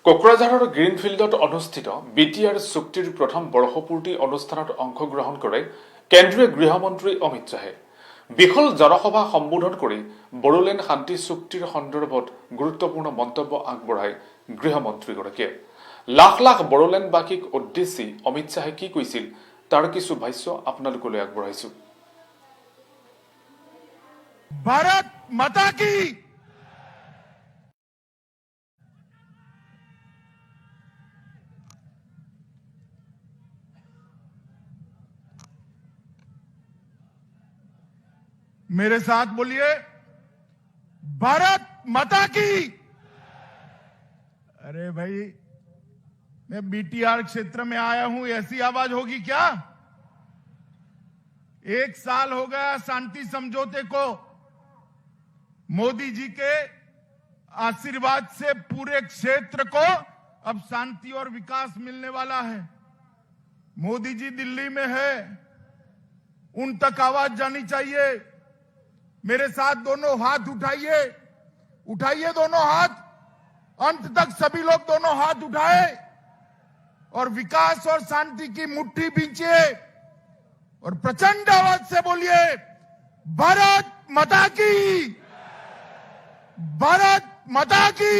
কোকৰাঝাৰৰ গ্ৰীণফিল্ডত অনুষ্ঠিত বিটিআৰ চুক্তিৰ প্ৰথম বৰ্ষপূৰ্তি অনুষ্ঠানত অংশগ্ৰহণ কৰে কেন্দ্ৰীয় গৃহমন্ত্ৰী অমিত শ্বাহে। বিশাল জনসভা সম্বোধন কৰি বড়োলেণ্ড শান্তি চুক্তিৰ সন্দৰ্ভত গুৰুত্বপূৰ্ণ মন্তব্য আগবঢ়ায় গৃহমন্ত্ৰীগৰাকীয়ে। লাখ লাখ বড়োলেণ্ডবাসীক উদ্দেশ্যি অমিত শ্বাহে কি কৈছিল তাৰ কিছু ভাষ্য আপোনালোকলৈ আগবঢ়াইছো। भारत माता की मेरे साथ बोलिए, भारत माता की। अरे भाई, मैं बीटीआर क्षेत्र में आया हूं, ऐसी आवाज होगी क्या? 1 साल हो गया शांति समझौते को। मोदी जी के आशीर्वाद से पूरे क्षेत्र को अब शांति और विकास मिलने वाला है। मोदी जी दिल्ली में है, उन तक आवाज जानी चाहिए। मेरे साथ दोनों हाथ उठाइए, उठाइए दोनों हाथ, अंत तक सभी लोग दोनों हाथ उठाए और विकास और शांति की मुट्ठी बींचिए और प्रचंड आवाज से बोलिए, भारत माता की, भारत माता की,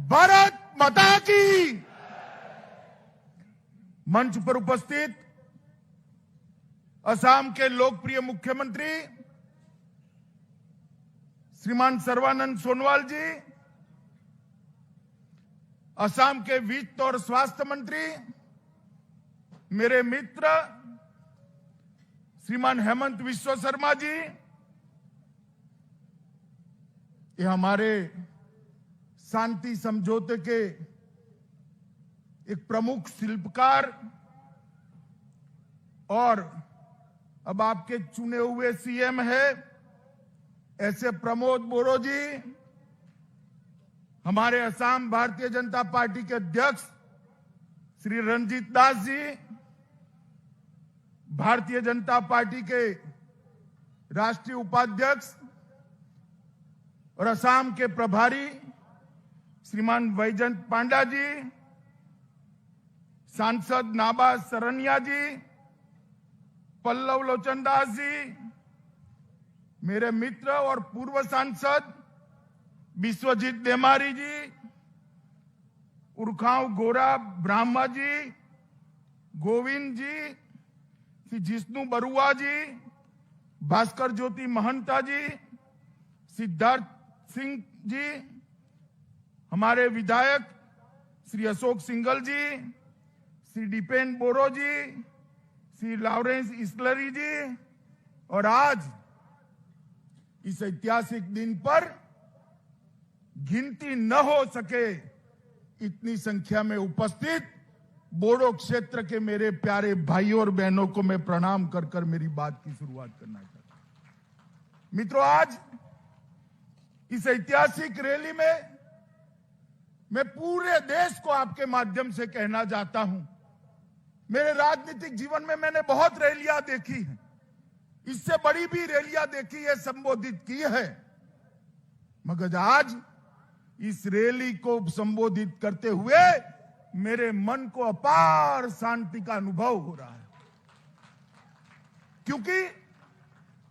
भारत माता की। मंच पर उपस्थित असम के लोकप्रिय मुख्यमंत्री श्रीमान सर्बानंद सोनोवाल जी, असम के वित्त और स्वास्थ्य मंत्री मेरे मित्र श्रीमान हेमंत बिस्वा शर्मा जी, ये हमारे शांति समझौते के एक प्रमुख शिल्पकार और अब आपके चुने हुए सीएम है ऐसे प्रमोद बोरो जी, हमारे असम भारतीय जनता पार्टी के अध्यक्ष श्री रंजीत दास जी, भारतीय जनता पार्टी के राष्ट्रीय उपाध्यक्ष और असम के प्रभारी श्रीमान वैजंत पांडा जी, सांसद नाबा सरनिया जी, पल्लव लोचन दास जी, मेरे मित्र और पूर्व सांसद विश्वजीत देमारी जी, उर्खाव गोरा ब्राह्मा जी, गोविंद जी, श्री जिष्णु बरुआ जी, भास्कर ज्योति महंता जी, सिद्धार्थ सिंह जी, हमारे विधायक श्री अशोक सिंघल जी, श्री दीपेन बोरो जी, श्री लॉरेंस इसलरी जी, और आज इस ऐतिहासिक दिन पर गिनती न हो सके इतनी संख्या में उपस्थित बोडो क्षेत्र के मेरे प्यारे भाइयों और बहनों को मैं प्रणाम कर कर मेरी बात की शुरुआत करना चाहता हूं। मित्रों, आज इस ऐतिहासिक रैली में मैं पूरे देश को आपके माध्यम से कहना चाहता हूं, मेरे राजनीतिक जीवन में मैंने बहुत रैलियां देखी हैं, इससे बड़ी भी रैलियां देखी है, संबोधित की है, मगर आज इस रैली को संबोधित करते हुए मेरे मन को अपार शांति का अनुभव हो रहा है। क्योंकि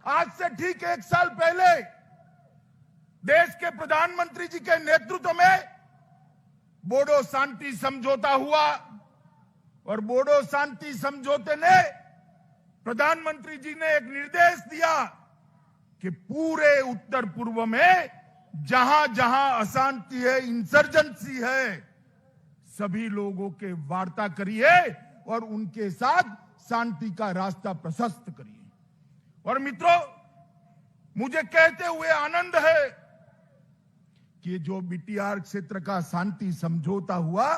आज से ठीक 1 साल पहले देश के प्रधानमंत्री जी के नेतृत्व में बोडो शांति समझौता हुआ और बोडो शांति समझौते ने प्रधानमंत्री जी ने एक निर्देश दिया कि पूरे उत्तर पूर्व में जहां जहां अशांति है, इंसर्जेंसी है, सभी लोगों के वार्ता करिए और उनके साथ शांति का रास्ता प्रशस्त करिए। और मित्रों, मुझे कहते हुए आनंद है कि जो बीटीआर क्षेत्र का शांति समझौता हुआ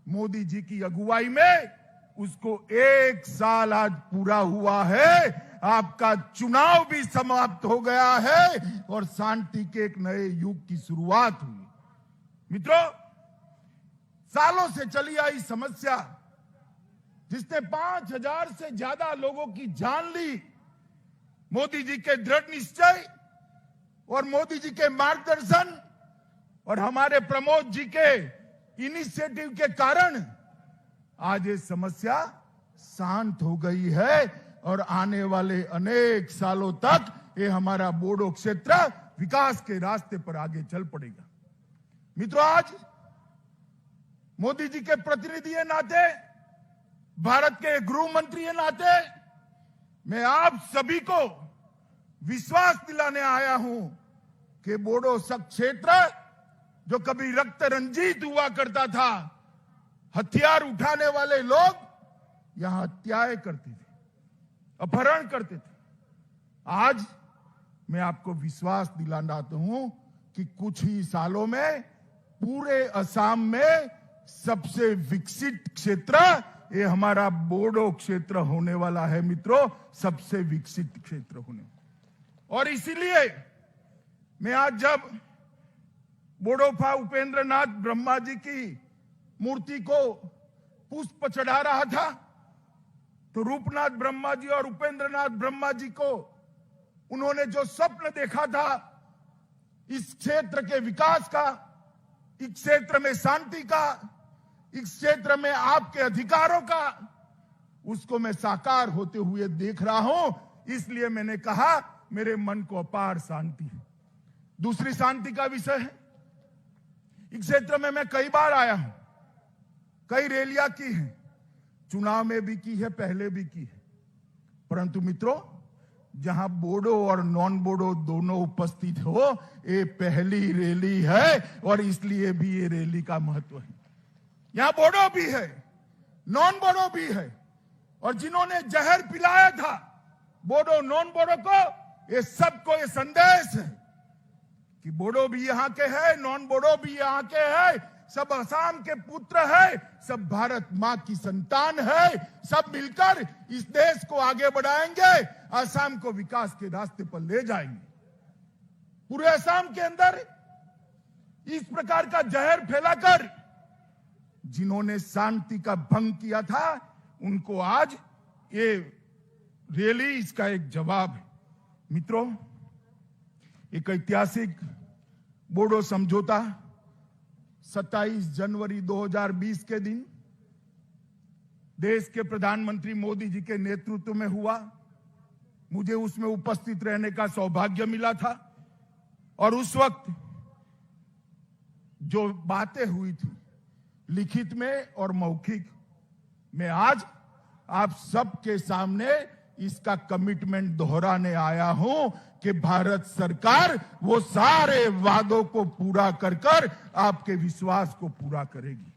मोदी जी की अगुवाई में, उसको 1 साल आज पूरा हुआ है। आपका चुनाव भी समाप्त हो गया है और शांति के एक नए युग की शुरुआत हुई। मित्रों, सालों से चली आई समस्या जिसने 5000 से ज्यादा लोगों की जान ली, मोदी जी के दृढ़ निश्चय और मोदी जी के मार्गदर्शन और हमारे प्रमोद जी के इनिशिएटिव के कारण आज ये समस्या शांत हो गई है और आने वाले अनेक सालों तक ये हमारा बोडो क्षेत्र विकास के रास्ते पर आगे चल पड़ेगा। मित्रों, आज मोदी जी के प्रतिनिधि के नाते, भारत के गृह मंत्री के नाते मैं आप सभी को विश्वास दिलाने आया हूं कि बोडो सब क्षेत्र जो कभी रक्त रंजित हुआ करता था, हथियार उठाने वाले लोग यहां हत्याएं करते थे, अपहरण करते थे, आज मैं आपको विश्वास दिलाना हूं कि कुछ ही सालों में पूरे असम में सबसे विकसित क्षेत्र ये हमारा बोडो क्षेत्र होने वाला है। मित्रों, सबसे विकसित क्षेत्र होने, और इसीलिए मैं आज जब बोडोफा उपेंद्र नाथ ब्रह्मा जी की मूर्ति को पुष्प चढ़ा रहा था तो रूपनाथ ब्रह्मा जी और उपेंद्र नाथ ब्रह्मा जी को उन्होंने जो स्वप्न देखा था इस क्षेत्र के विकास का, इस क्षेत्र में शांति का, इस क्षेत्र में आपके अधिकारों का, उसको मैं साकार होते हुए देख रहा हूं। इसलिए मैंने कहा मेरे मन को अपार शांति है। दूसरी शांति का विषय है, इस क्षेत्र में मैं कई बार आया हूं, कई रैलियां की हैं, चुनाव में भी की है, पहले भी की है, परंतु मित्रों जहां बोडो और नॉन बोडो दोनों उपस्थित हो, ये पहली रैली है और इसलिए भी ये रैली का महत्व है। यहां बोडो भी है, नॉन बोडो भी है, और जिन्होंने जहर पिलाया था बोडो नॉन बोडो को, ये सबको ये संदेश है कि बोडो भी यहां के हैं, नॉन बोडो भी यहां के हैं, सब असम के पुत्र है, सब भारत मां की संतान है, सब मिलकर इस देश को आगे बढ़ाएंगे, असम को विकास के रास्ते पर ले जाएंगे। पूरे असम के अंदर इस प्रकार का जहर फैलाकर जिन्होंने शांति का भंग किया था उनको आज ये रैली इसका एक जवाब है। मित्रों, एक ऐतिहासिक बोडो समझौता 27 जनवरी 2020 के दिन देश के प्रधानमंत्री मोदी जी के नेतृत्व में हुआ। मुझे उसमें उपस्थित रहने का सौभाग्य मिला था और उस वक्त जो बातें हुई थी लिखित में और मौखिक में, आज आप सबके सामने इसका कमिटमेंट दोहराने आया हूं कि भारत सरकार वो सारे वादों को पूरा कर कर आपके विश्वास को पूरा करेगी।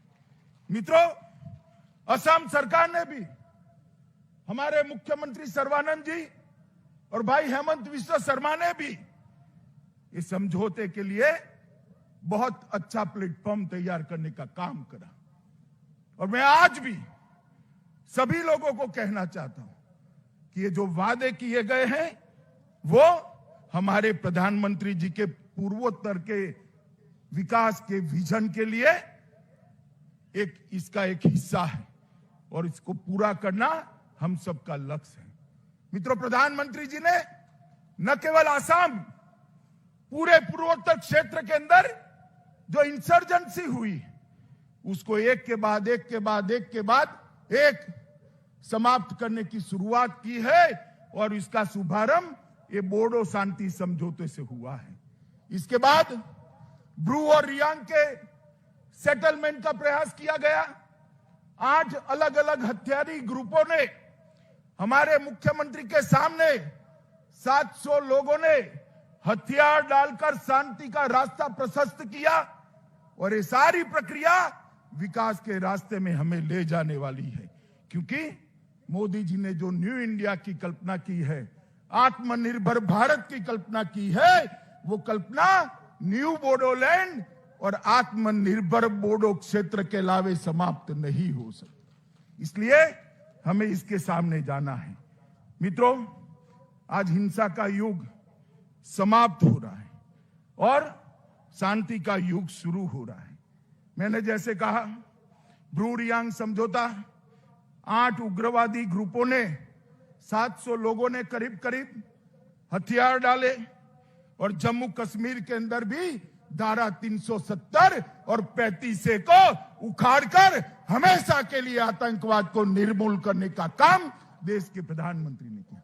मित्रों, असम सरकार ने भी, हमारे मुख्यमंत्री सर्बानंद जी और भाई हेमंत विश्व शर्मा ने भी इस समझौते के लिए बहुत अच्छा प्लेटफॉर्म तैयार करने का काम करा। और मैं आज भी सभी लोगों को कहना चाहता हूं कि ये जो वादे किए गए हैं वो हमारे प्रधानमंत्री जी के पूर्वोत्तर के विकास के विजन के लिए इसका एक हिस्सा है और इसको पूरा करना हम सबका लक्ष्य है। मित्रों, प्रधानमंत्री जी ने न केवल असम, पूरे पूर्वोत्तर क्षेत्र के अंदर जो इंसर्जेंसी हुई उसको एक के बाद एक समाप्त करने की शुरुआत की है और इसका शुभारंभ ये बोडो शांति समझौते से हुआ है। इसके बाद ब्रू और रियांग के सेटलमेंट का प्रयास किया गया। 8 अलग अलग हथियारी ग्रुपों ने हमारे मुख्यमंत्री के सामने 700 लोगों ने हथियार डालकर शांति का रास्ता प्रशस्त किया और ये सारी प्रक्रिया विकास के रास्ते में हमें ले जाने वाली है, क्योंकि मोदी जी ने जो न्यू इंडिया की कल्पना की है, आत्मनिर्भर भारत की कल्पना की है, वो कल्पना न्यू बोडोलैंड और आत्मनिर्भर बोडो क्षेत्र के अलावे समाप्त नहीं हो सकती। इसलिए हमें इसके सामने जाना है। मित्रों, आज हिंसा का युग समाप्त हो रहा है और शांति का युग शुरू हो रहा है। मैंने जैसे कहा, ब्रू रियांग समझौता, 8 उग्रवादी ग्रुपों ने 700 लोगों ने करीब करीब हथियार डाले और जम्मू कश्मीर के अंदर भी धारा 370 और 35A को उखाड़कर हमेशा के लिए आतंकवाद को निर्मूल करने का काम देश के प्रधानमंत्री ने किया।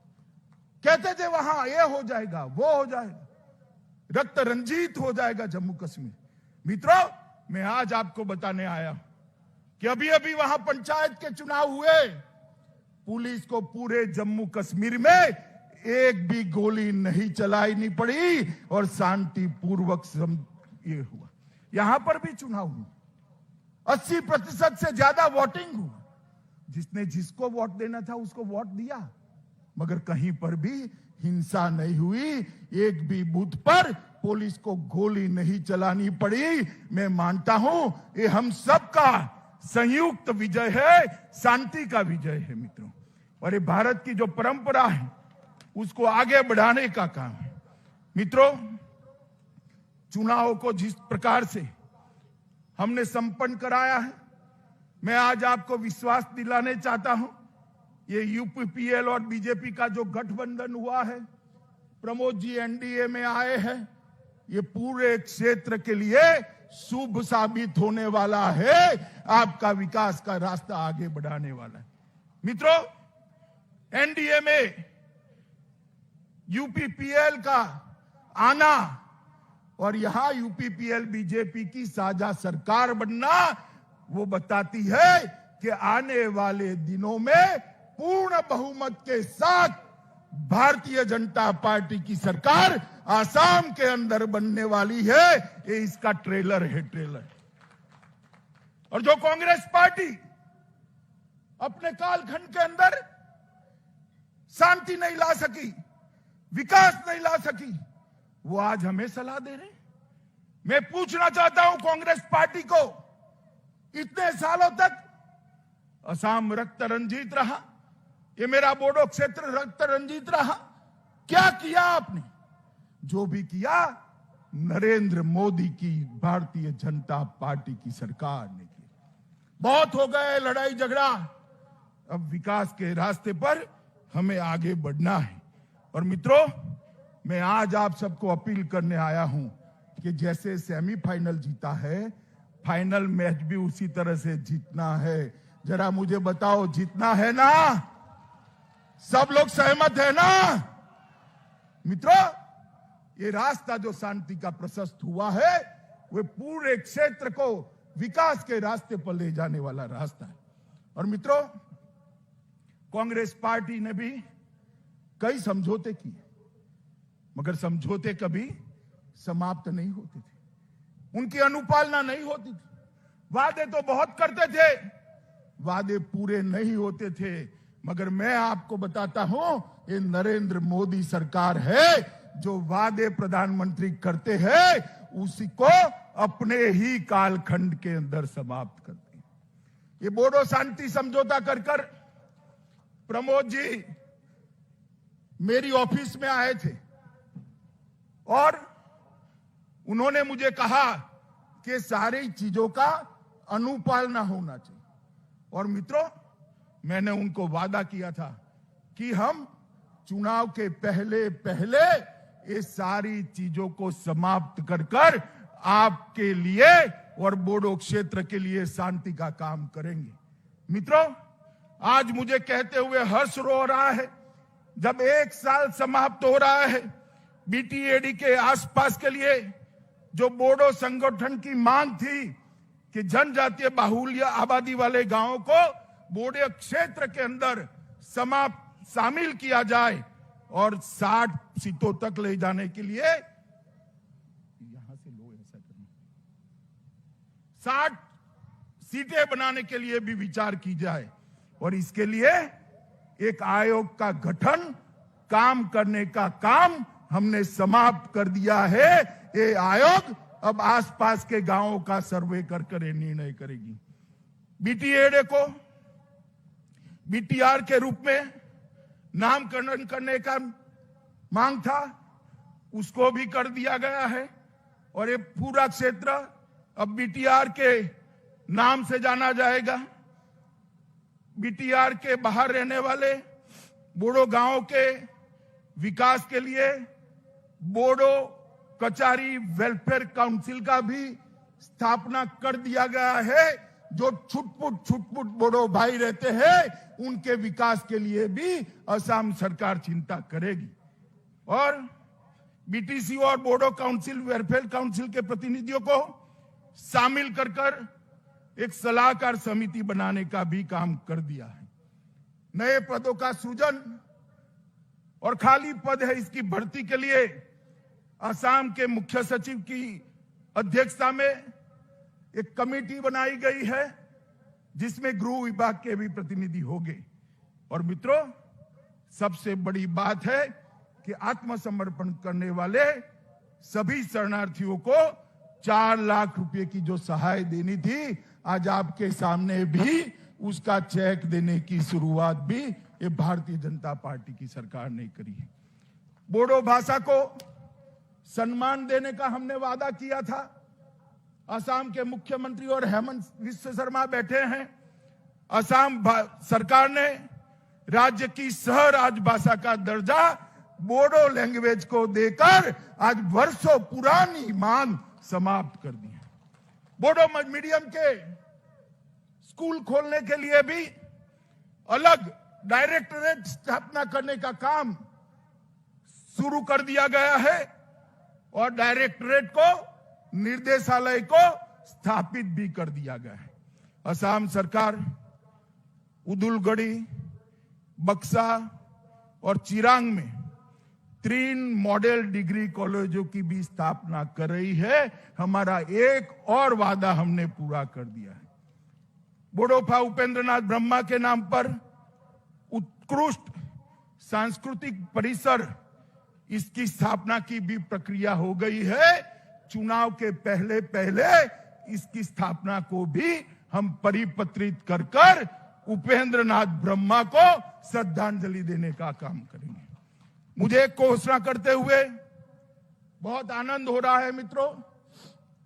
कहते थे वहां ये हो जाएगा, वो हो जाएगा, रक्त रंजित हो जाएगा जम्मू कश्मीर। मित्रों, मैं आज आपको बताने आया हूं कि अभी अभी वहां पंचायत के चुनाव हुए, पुलिस को पूरे जम्मू कश्मीर में एक भी गोली नहीं चलानी पड़ी और शांतिपूर्वक ये हुआ। यहां पर भी चुनाव हुआ, 80% से ज्यादा वोटिंग हुआ। जिसने जिसको वोट देना था उसको वोट दिया, मगर कहीं पर भी हिंसा नहीं हुई, एक भी बूथ पर पुलिस को गोली नहीं चलानी पड़ी। मैं मानता हूं ये हम सबका संयुक्त विजय है, शांति का विजय है मित्रों। और ये भारत की जो परंपरा है उसको आगे बढ़ाने का काम है। मित्रों, चुनाव को जिस प्रकार से हमने संपन्न कराया है, मैं आज आपको विश्वास दिलाने चाहता हूं, ये यूपीपीएल और बीजेपी का जो गठबंधन हुआ है, प्रमोद जी एनडीए में आए हैं, ये पूरे क्षेत्र के लिए शुभ साबित होने वाला है, आपका विकास का रास्ता आगे बढ़ाने वाला है। मित्रों, एनडीए में यूपीपीएल का आना और यहां यूपीपीएल बीजेपी की साझा सरकार बनना वो बताती है कि आने वाले दिनों में पूर्ण बहुमत के साथ भारतीय जनता पार्टी की सरकार आसाम के अंदर बनने वाली है। ये इसका ट्रेलर है, ट्रेलर। और जो कांग्रेस पार्टी अपने कालखंड के अंदर शांति नहीं ला सकी, विकास नहीं ला सकी, वो आज हमें सलाह दे रहे। मैं पूछना चाहता हूं कांग्रेस पार्टी को, इतने सालों तक असम रक्त रंजित रहा, ये मेरा बोडो क्षेत्र रक्त रंजित रहा, क्या किया आपने? जो भी किया नरेंद्र मोदी की भारतीय जनता पार्टी की सरकार ने किया। बहुत हो गए लड़ाई झगड़ा, अब विकास के रास्ते पर हमें आगे बढ़ना है। और मित्रों, मैं आज आप सबको अपील करने आया हूं कि जैसे सेमीफाइनल जीता है, फाइनल मैच भी उसी तरह से जीतना है। जरा मुझे बताओ, जीतना है ना? सब लोग सहमत है ना? मित्रों, ये रास्ता जो शांति का प्रशस्त हुआ है, वो पूरे क्षेत्र को विकास के रास्ते पर ले जाने वाला रास्ता है। और मित्रों, कांग्रेस पार्टी ने भी कई समझौते किए, मगर समझौते कभी समाप्त नहीं होते थे, उनकी अनुपालना नहीं होती थी। वादे तो बहुत करते थे, वादे पूरे नहीं होते थे। मगर मैं आपको बताता हूं, ये नरेंद्र मोदी सरकार है जो वादे प्रधानमंत्री करते हैं उसी को अपने ही कालखंड के अंदर समाप्त करते हैं। ये बोडो शांति समझौता कर प्रमोद जी मेरी ऑफिस में आए थे और उन्होंने मुझे कहा कि सारी चीजों का अनुपालना होना चाहिए। और मित्रों, मैंने उनको वादा किया था कि हम चुनाव के पहले पहले ये सारी चीजों को समाप्त कर आपके लिए और बोडो क्षेत्र के लिए शांति का काम करेंगे। मित्रों, आज मुझे कहते हुए हर्ष हो रहा है, जब 1 साल समाप्त हो रहा है बीटीएडी के आसपास के लिए जो बोडो संगठन की मांग थी कि जनजातीय बाहुल्य आबादी वाले गांवों को बोडो क्षेत्र के अंदर शामिल किया जाए और 60 सीटों तक ले जाने के लिए, यहां से लो ऐसा करना, 60 सीटें बनाने के लिए भी विचार की जाए। और इसके लिए एक आयोग का गठन, काम करने का काम हमने समाप्त कर दिया है। ये आयोग अब आसपास के गांवों का सर्वे कर निर्णय करेगी। बीटीएडी को बीटीआर के रूप में नामकरण करने का मांग था, उसको भी कर दिया गया है। और ये पूरा क्षेत्र अब बीटीआर के नाम से जाना जाएगा। बीटीआर के बाहर रहने वाले बोडो गांवों के विकास के लिए बोडो कचारी वेलफेयर काउंसिल का भी स्थापना कर दिया गया है। जो छुटपुट बोडो भाई रहते हैं उनके विकास के लिए भी असम सरकार चिंता करेगी। और बीटीसी और बोडो काउंसिल वेलफेयर काउंसिल के प्रतिनिधियों को शामिल कर एक सलाहकार समिति बनाने का भी काम कर दिया है। नए पदों का सृजन और खाली पद है इसकी भर्ती के लिए असम के मुख्य सचिव की अध्यक्षता में एक कमेटी बनाई गई है जिसमें गृह विभाग के भी प्रतिनिधि होंगे। और मित्रों, सबसे बड़ी बात है कि आत्मसमर्पण करने वाले सभी शरणार्थियों को 4 लाख रुपए की जो सहाय देनी थी, आज आपके सामने भी उसका चेक देने की शुरुआत भी ये भारतीय जनता पार्टी की सरकार ने करी है। बोडो भाषा को सम्मान देने का हमने वादा किया था। असम के मुख्यमंत्री और हेमंत विश्व शर्मा बैठे हैं। असम सरकार ने राज्य की सह राजभाषा का दर्जा बोडो लैंग्वेज को देकर आज वर्षों पुरानी मांग समाप्त कर दी है। बोडो मीडियम के स्कूल खोलने के लिए भी अलग डायरेक्टरेट स्थापना करने का काम शुरू कर दिया गया है और डायरेक्टरेट को निर्देशालय को स्थापित भी कर दिया गया है। असम सरकार उदुलगड़ी, बक्सा और चिरांग में 3 मॉडल डिग्री कॉलेजों की भी स्थापना कर रही है। हमारा एक और वादा हमने पूरा कर दिया है। बोडोफा उपेंद्रनाथ ब्रह्मा के नाम पर उत्कृष्ट सांस्कृतिक परिसर, इसकी स्थापना की भी प्रक्रिया हो गई है। चुनाव के पहले इसकी स्थापना को भी हम परिपत्रित कर उपेंद्रनाथ ब्रह्मा को श्रद्धांजलि देने का काम करेंगे। मुझे एक घोषणा करते हुए बहुत आनंद हो रहा है मित्रों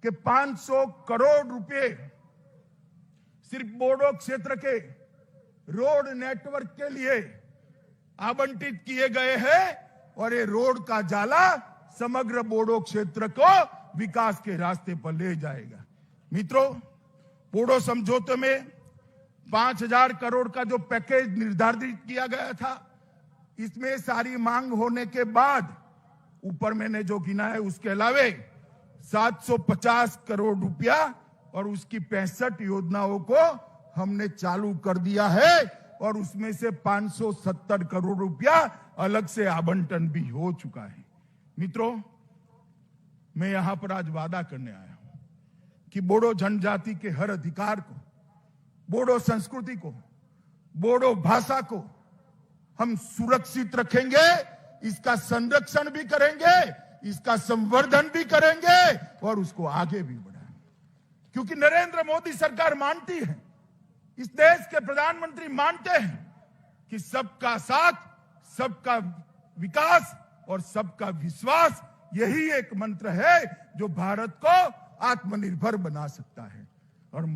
कि 500 करोड़ रुपए सिर्फ बोडो क्षेत्र के रोड नेटवर्क के लिए आवंटित किए गए हैं और ये रोड का जाला समग्र बोडो क्षेत्र को विकास के रास्ते पर ले जाएगा। मित्रों, बोडो समझौते में 5000 करोड़ का जो पैकेज निर्धारित किया गया था, इसमें सारी मांग होने के बाद ऊपर मैंने जो गिना है उसके अलावे 750 करोड़ रुपया और उसकी 65 योजनाओं को हमने चालू कर दिया है और उसमें से 570 करोड़ रुपया अलग से आवंटन भी हो चुका है। मित्रों, मैं यहां पर आज वादा करने आया हूं कि बोडो जनजाति के हर अधिकार को, बोडो संस्कृति को, बोडो भाषा को हम सुरक्षित रखेंगे, इसका संरक्षण भी करेंगे, इसका संवर्धन भी करेंगे और उसको आगे भी बढ़ाएंगे। क्योंकि नरेंद्र मोदी सरकार मानती है, इस देश के प्रधानमंत्री मानते हैं कि सबका साथ, सबका विकास और सबका विश्वास, यही एक मंत्र है जो भारत को आत्मनिर्भर बना सकता है। और